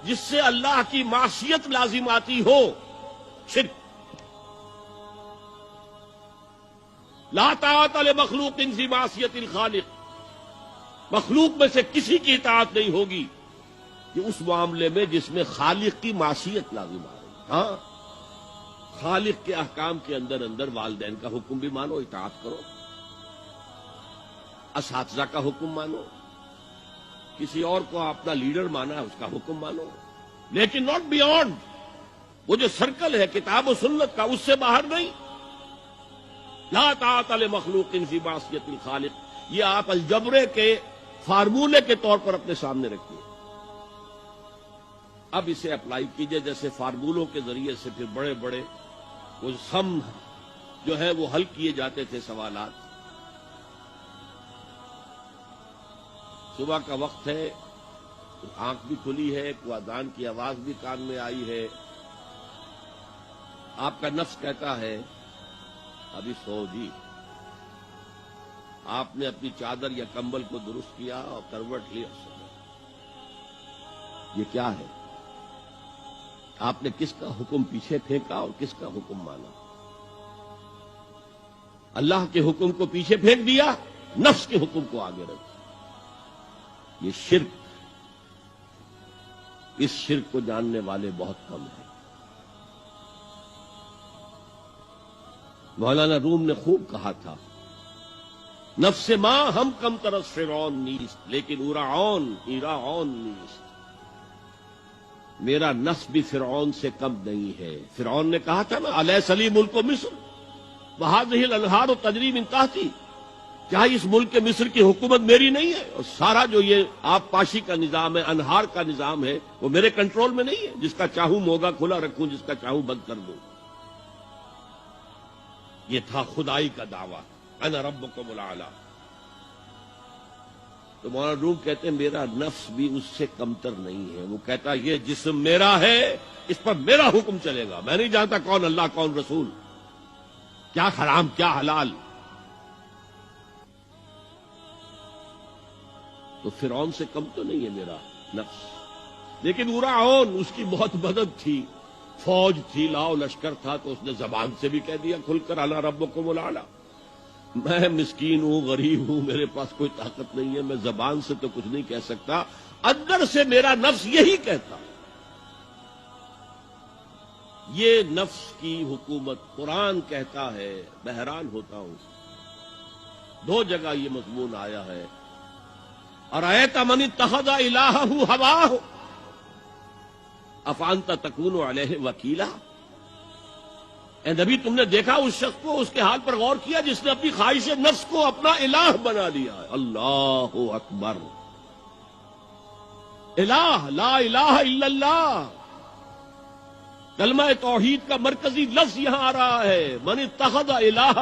جس سے اللہ کی معصیت لازم آتی ہو، شرک۔ لا طاعت لمخلوق فی معصیت الخالق، مخلوق میں سے کسی کی اطاعت نہیں ہوگی کہ اس معاملے میں جس میں خالق کی معصیت لازم آ رہی۔ ہاں، خالق کے احکام کے اندر والدین کا حکم بھی مانو، اطاعت کرو، اساتذہ کا حکم مانو، کسی اور کو اپنا لیڈر مانا ہے اس کا حکم مانو، لیکن ناٹ بیونڈ وہ جو سرکل ہے کتاب و سنت کا، اس سے باہر نہیں۔ لا طاعت لمخلوق فی معصیت الخالق، یہ آپ الجبرے کے فارمولے کے طور پر اپنے سامنے رکھیے، اب اسے اپلائی کیجئے۔ جیسے فارمولوں کے ذریعے سے پھر بڑے بڑے وہ سم جو ہے وہ حل کیے جاتے تھے سوالات۔ صبح کا وقت ہے، آنکھ بھی کھلی ہے، کوئی اذان کی آواز بھی کان میں آئی ہے، آپ کا نفس کہتا ہے ابھی سو جی۔ آپ نے اپنی چادر یا کمبل کو درست کیا اور کروٹ لی اور سو گئے۔ یہ کیا ہے؟ آپ نے کس کا حکم پیچھے پھینکا اور کس کا حکم مانا؟ اللہ کے حکم کو پیچھے پھینک دیا، نفس کے حکم کو آگے رکھ۔ یہ شرک، اس شرک کو جاننے والے بہت کم ہیں۔ مولانا روم نے خوب کہا تھا، نفس ماں ہم کم طرف فرعون نیست لیکن ایراعون نیست۔ میرا نفس بھی فرعون سے کم نہیں ہے۔ فرعون نے کہا تھا نا، الیس لی ملک مصر وہذہ الانہار تجری من تحتی، کیا اس ملک مصر کی حکومت میری نہیں ہے؟ اور سارا جو یہ آب پاشی کا نظام ہے، انہار کا نظام ہے، وہ میرے کنٹرول میں نہیں ہے؟ جس کا چاہوں موگا کھلا رکھوں، جس کا چاہوں بند کر دوں۔ یہ تھا خدائی کا دعویٰ، انا ربکم الاعلی۔ تو مولانا روم کہتے ہیں میرا نفس بھی اس سے کمتر نہیں ہے۔ وہ کہتا یہ جسم میرا ہے، اس پر میرا حکم چلے گا، میں نہیں جانتا کون اللہ کون رسول، کیا حرام کیا حلال۔ تو فرعون سے کم تو نہیں ہے میرا نفس، لیکن ایراعون، اس کی بہت مدد تھی، فوج تھی، لاؤ لشکر تھا، تو اس نے زبان سے بھی کہہ دیا کھل کر انا ربکم الاعلی۔ میں مسکین ہوں، غریب ہوں، میرے پاس کوئی طاقت نہیں ہے، میں زبان سے تو کچھ نہیں کہہ سکتا، اندر سے میرا نفس یہی کہتا۔ یہ نفس کی حکومت قرآن کہتا ہے، میں حیران ہوتا ہوں، دو جگہ یہ مضمون آیا ہے، ارأیت من اتخذ الہہ ہواہ افانت تکون علیہ وکیلا۔ اے نبی، تم نے دیکھا اس شخص کو، اس کے حال پر غور کیا جس نے اپنی خواہش نفس کو اپنا الہ بنا لیا ہے۔ اللہ اکبر، الہ، لا الہ الا اللہ، کلمہ توحید کا مرکزی لفظ یہاں آ رہا ہے، من اتخذ الہہ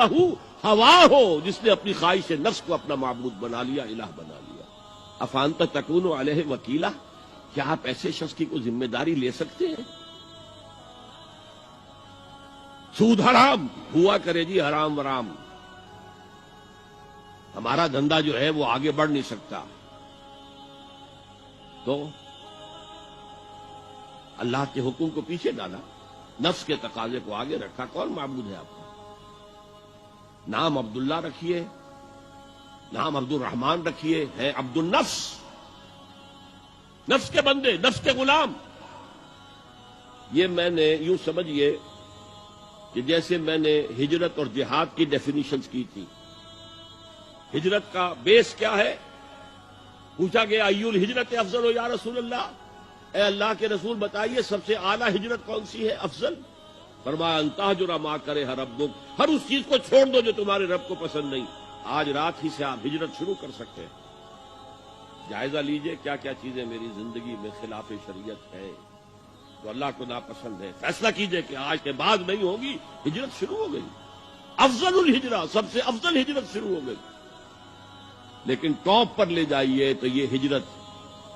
ہواہ، جس نے اپنی خواہش نفس کو اپنا معبود بنا لیا، الہ بنا لیا۔ افانت تکون علیہ وکیلا، کیا آپ ایسے شخص کی کوئی ذمہ داری لے سکتے ہیں؟ سود حرام ہوا کرے جی، حرام ورام، ہمارا دھندا جو ہے وہ آگے بڑھ نہیں سکتا، تو اللہ کے حکم کو پیچھے ڈالا، نفس کے تقاضے کو آگے رکھا۔ کون معبود ہے آپ کا؟ نام عبداللہ رکھیے، نام عبد الرحمان رکھیے، ہے عبد النفس، نفس کے بندے، نفس کے غلام۔ یہ میں نے یوں سمجھیے کہ جیسے میں نے ہجرت اور جہاد کی ڈیفینیشنز کی تھی۔ ہجرت کا بیس کیا ہے؟ پوچھا گیا ای الہجرت افضل یا رسول اللہ، اے اللہ کے رسول بتائیے سب سے اعلیٰ ہجرت کون سی ہے، افضل؟ فرمایا ان تہجر ما کرہ ربک، ہر اس چیز کو چھوڑ دو جو تمہارے رب کو پسند نہیں۔ آج رات ہی سے آپ ہجرت شروع کر سکتے ہیں۔ جائزہ لیجئے کیا کیا چیزیں میری زندگی میں خلاف شریعت ہے، تو اللہ کو ناپسند ہے، فیصلہ کیجئے کہ آج کے بعد نہیں ہوگی، ہجرت شروع ہو گئی، افضل الہجرہ، سب سے افضل ہجرت شروع ہو گئی۔ لیکن ٹاپ پر لے جائیے تو یہ ہجرت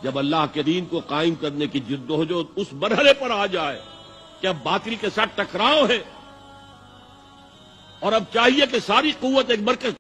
جب اللہ کے دین کو قائم کرنے کی جدوجہد اس مرحلے پر آ جائے کہ اب باطل کے ساتھ ٹکراؤ ہے، اور اب چاہیے کہ ساری قوت ایک مرکز